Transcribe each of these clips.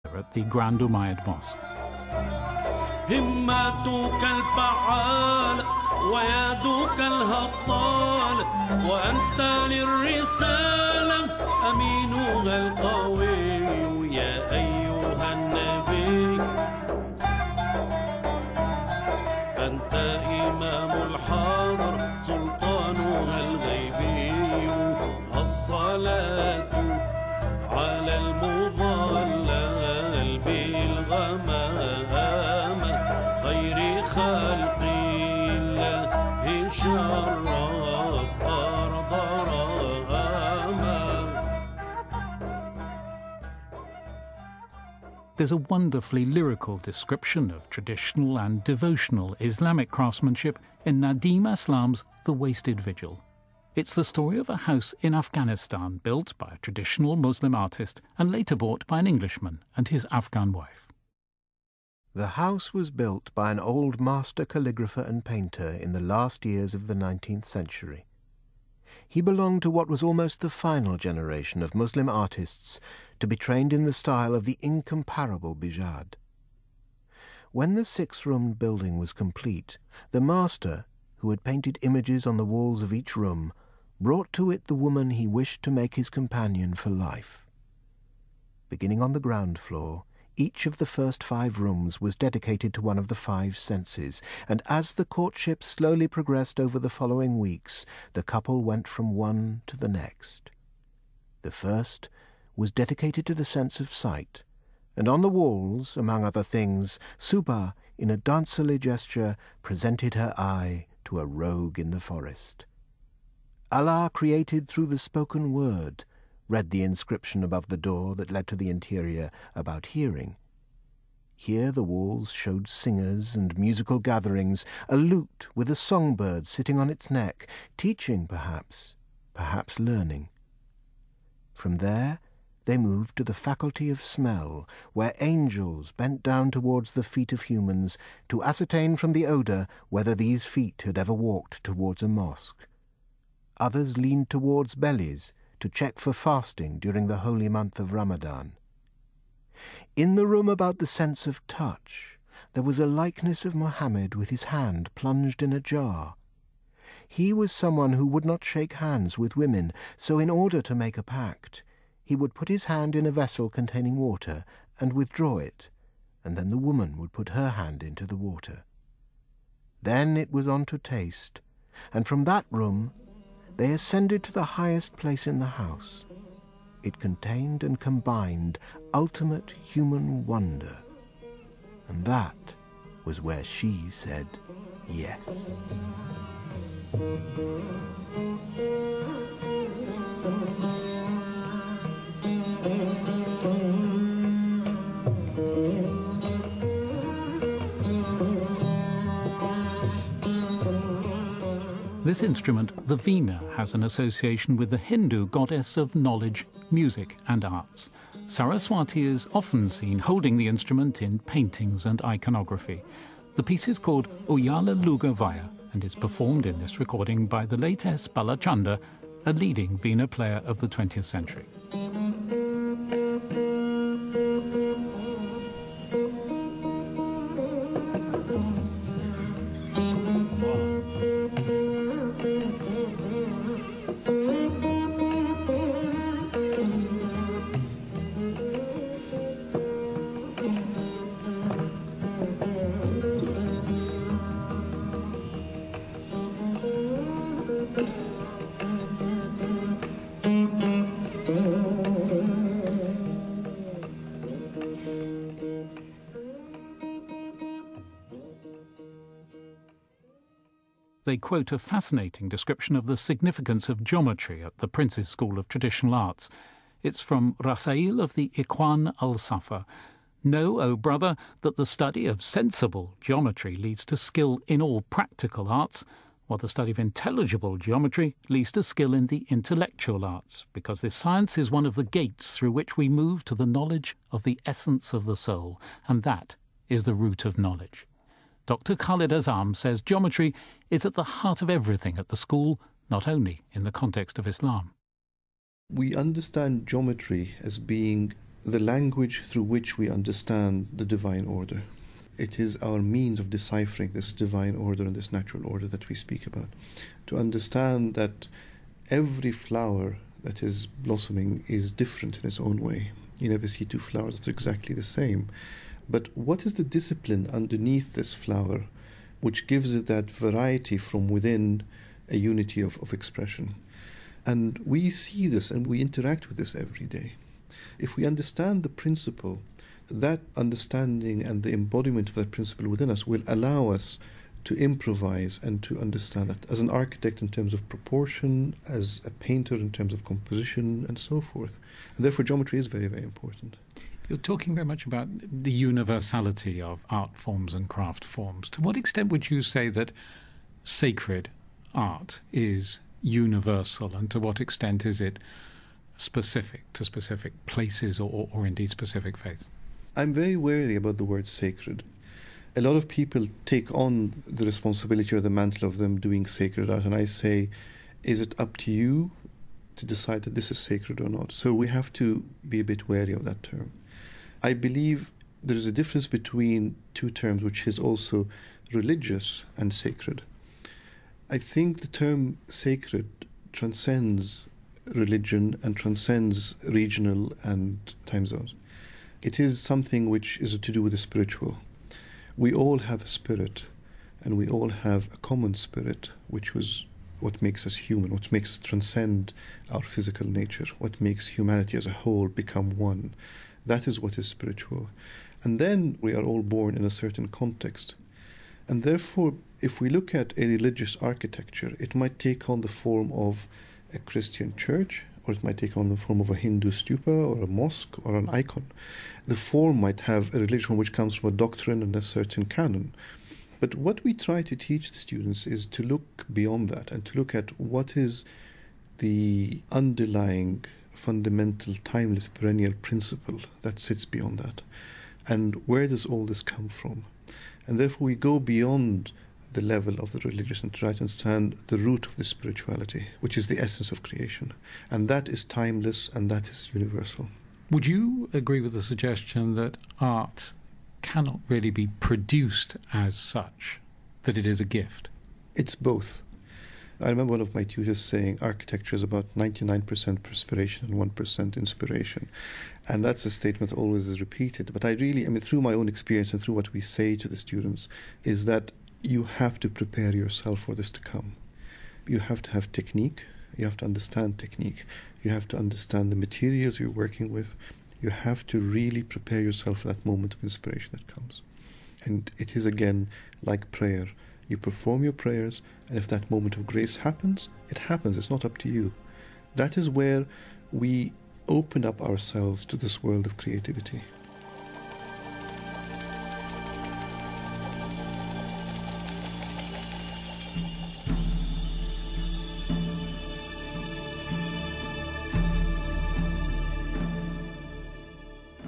at the Grand Umayyad Mosque. همتك الفعال ويدك الهطال وأنت للرسالة أمينها القوي يا أيها النبي أنت إمام الحرر سلطانها الغيبي الصلاة على المظلل بالغمام خير خلق الله شرف أرض رهاما. There's a wonderfully lyrical description of traditional and devotional Islamic craftsmanship in Nadim Aslam's The Wasted Vigil. It's the story of a house in Afghanistan built by a traditional Muslim artist and later bought by an Englishman and his Afghan wife. The house was built by an old master calligrapher and painter in the last years of the 19th century. He belonged to what was almost the final generation of Muslim artists to be trained in the style of the incomparable Bijad. When the 6-roomed building was complete, the master, who had painted images on the walls of each room, brought to it the woman he wished to make his companion for life. Beginning on the ground floor, each of the first 5 rooms was dedicated to one of the 5 senses, and as the courtship slowly progressed over the following weeks, the couple went from one to the next. The first was dedicated to the sense of sight, and on the walls, among other things, Suba, in a dancerly gesture, presented her eye to a rogue in the forest. Allah created through the spoken word, read the inscription above the door that led to the interior about hearing. Here the walls showed singers and musical gatherings, a lute with a songbird sitting on its neck, teaching perhaps learning. From there they moved to the faculty of smell, where angels bent down towards the feet of humans to ascertain from the odour whether these feet had ever walked towards a mosque. Others leaned towards bellies to check for fasting during the holy month of Ramadan. In the room about the sense of touch, there was a likeness of Muhammad with his hand plunged in a jar. He was someone who would not shake hands with women, so in order to make a pact, he would put his hand in a vessel containing water and withdraw it, and then the woman would put her hand into the water. Then it was on to taste, and from that room they ascended to the highest place in the house. It contained and combined ultimate human wonder, and that was where she said yes. This instrument, the veena, has an association with the Hindu goddess of knowledge, music and arts. Saraswati is often seen holding the instrument in paintings and iconography. The piece is called Uyala Luga Vaya and is performed in this recording by the late S. Balachanda, a leading veena player of the 20th century. They quote a fascinating description of the significance of geometry at the Prince's School of Traditional Arts. It's from Rasail of the Ikhwan al-Safa. Know, O brother, that the study of sensible geometry leads to skill in all practical arts, while the study of intelligible geometry leads to skill in the intellectual arts, because this science is one of the gates through which we move to the knowledge of the essence of the soul, and that is the root of knowledge. Dr. Khalid Azam says geometry is at the heart of everything at the school, not only in the context of Islam. We understand geometry as being the language through which we understand the divine order. It is our means of deciphering this divine order and this natural order that we speak about. To understand that every flower that is blossoming is different in its own way. You never see two flowers that are exactly the same. But what is the discipline underneath this flower which gives it that variety from within a unity of expression? And we see this and we interact with this every day. If we understand the principle, that understanding and the embodiment of that principle within us will allow us to improvise and to understand that as an architect in terms of proportion, as a painter in terms of composition, and so forth. And therefore geometry is very, very important. You're talking very much about the universality of art forms and craft forms. To what extent would you say that sacred art is universal, and to what extent is it specific to specific places or indeed specific faiths? I'm very wary about the word sacred. A lot of people take on the responsibility or the mantle of them doing sacred art, and I say, is it up to you to decide that this is sacred or not? So we have to be a bit wary of that term. I believe there is a difference between two terms, which is also religious and sacred. I think the term sacred transcends religion and transcends regional and time zones. It is something which is to do with the spiritual. We all have a spirit, and we all have a common spirit, which was what makes us human, what makes us transcend our physical nature, what makes humanity as a whole become one. That is what is spiritual. And then we are all born in a certain context. And therefore, if we look at a religious architecture, it might take on the form of a Christian church, or it might take on the form of a Hindu stupa or a mosque or an icon. The form might have a religion which comes from a doctrine and a certain canon. But what we try to teach the students is to look beyond that and to look at what is the underlying, fundamental, timeless, perennial principle that sits beyond that. And where does all this come from? And therefore we go beyond the level of the religious and try to understand the root of the spirituality, which is the essence of creation. And that is timeless and that is universal. Would you agree with the suggestion that art cannot really be produced as such, that it is a gift? It's both. I remember one of my tutors saying architecture is about 99% perspiration and 1% inspiration. And that's a statement that always is repeated. But through my own experience and through what we say to the students, is that you have to prepare yourself for this to come. You have to have technique. You have to understand technique. You have to understand the materials you're working with. You have to really prepare yourself for that moment of inspiration that comes. And it is, again, like prayer. You perform your prayers, and if that moment of grace happens, it happens. It's not up to you. That is where we open up ourselves to this world of creativity.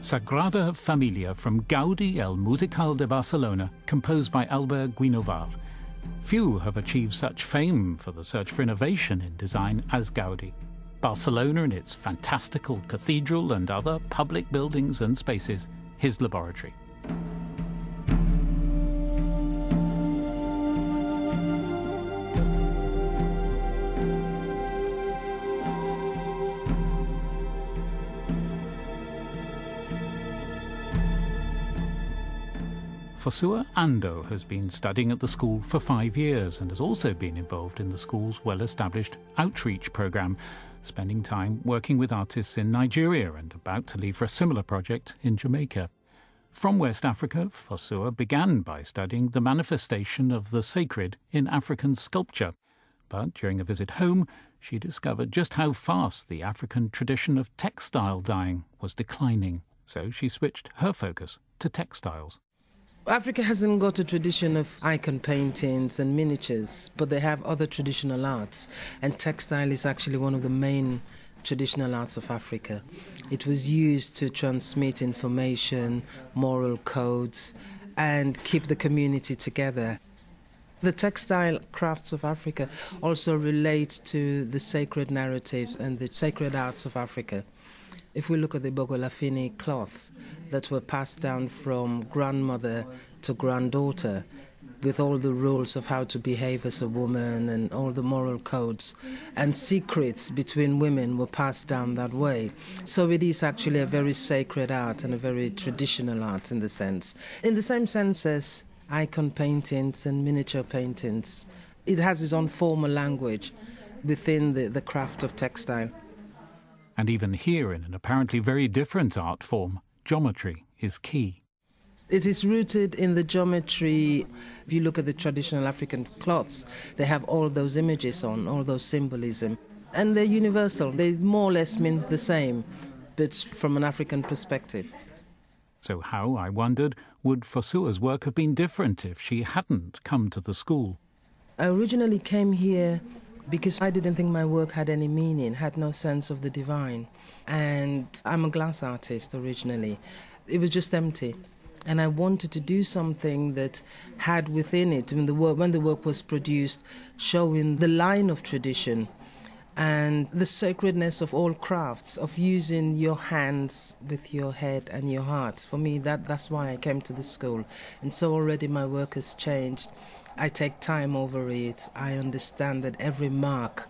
Sagrada Familia from Gaudi El Musical de Barcelona, composed by Albert Guinovar. Few have achieved such fame for the search for innovation in design as Gaudi. Barcelona and its fantastical cathedral and other public buildings and spaces, his laboratory. Fossua Ando has been studying at the school for 5 years and has also been involved in the school's well-established outreach programme, spending time working with artists in Nigeria and about to leave for a similar project in Jamaica. From West Africa, Fossua began by studying the manifestation of the sacred in African sculpture. But during a visit home, she discovered just how fast the African tradition of textile dyeing was declining. So she switched her focus to textiles. Africa hasn't got a tradition of icon paintings and miniatures, but they have other traditional arts, and textile is actually one of the main traditional arts of Africa. It was used to transmit information, moral codes, and keep the community together. The textile crafts of Africa also relate to the sacred narratives and the sacred arts of Africa. If we look at the Bogolafini cloths that were passed down from grandmother to granddaughter, with all the rules of how to behave as a woman and all the moral codes and secrets between women were passed down that way. So it is actually a very sacred art and a very traditional art in the same sense as icon paintings and miniature paintings. It has its own formal language within the craft of textile. And even here, in an apparently very different art form, geometry is key. It is rooted in the geometry. If you look at the traditional African cloths, they have all those images on, all those symbolism. And they're universal. They more or less mean the same, but from an African perspective. So how, I wondered, would Fosua's work have been different if she hadn't come to the school? I originally came here because I didn't think my work had any meaning, had no sense of the divine. And I'm a glass artist originally. It was just empty. And I wanted to do something that had within it, when the work was produced, showing the line of tradition and the sacredness of all crafts, of using your hands with your head and your heart. For me, that's why I came to the school. And so already my work has changed. I take time over it. I understand that every mark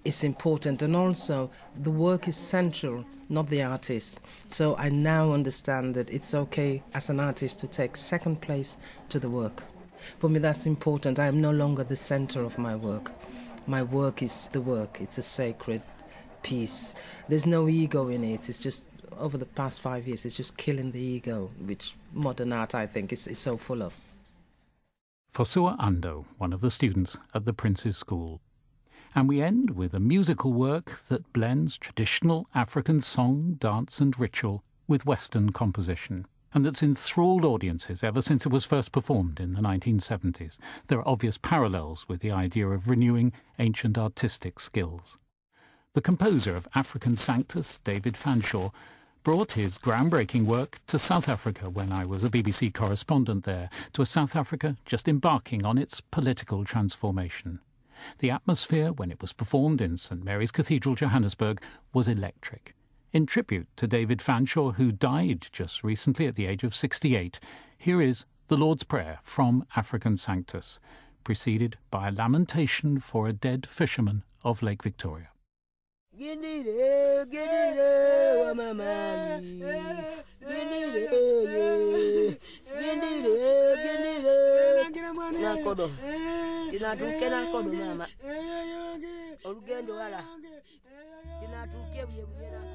is important, and also the work is central, not the artist. So I now understand that it's okay as an artist to take second place to the work. For me, that's important. I am no longer the center of my work. My work is the work. It's a sacred piece. There's no ego in it. It's just, over the past 5 years, it's just killing the ego, which modern art, I think, is so full of. Fosua Ando, one of the students at the Prince's School. And we end with a musical work that blends traditional African song, dance and ritual with Western composition, and that's enthralled audiences ever since it was first performed in the 1970s. There are obvious parallels with the idea of renewing ancient artistic skills. The composer of African Sanctus, David Fanshawe, brought his groundbreaking work to South Africa when I was a BBC correspondent there, to a South Africa just embarking on its political transformation. The atmosphere, when it was performed in St Mary's Cathedral, Johannesburg, was electric. In tribute to David Fanshawe, who died just recently at the age of 68, here is the Lord's Prayer from African Sanctus, preceded by a lamentation for a dead fisherman of Lake Victoria. Olugendo wala tinatuke bye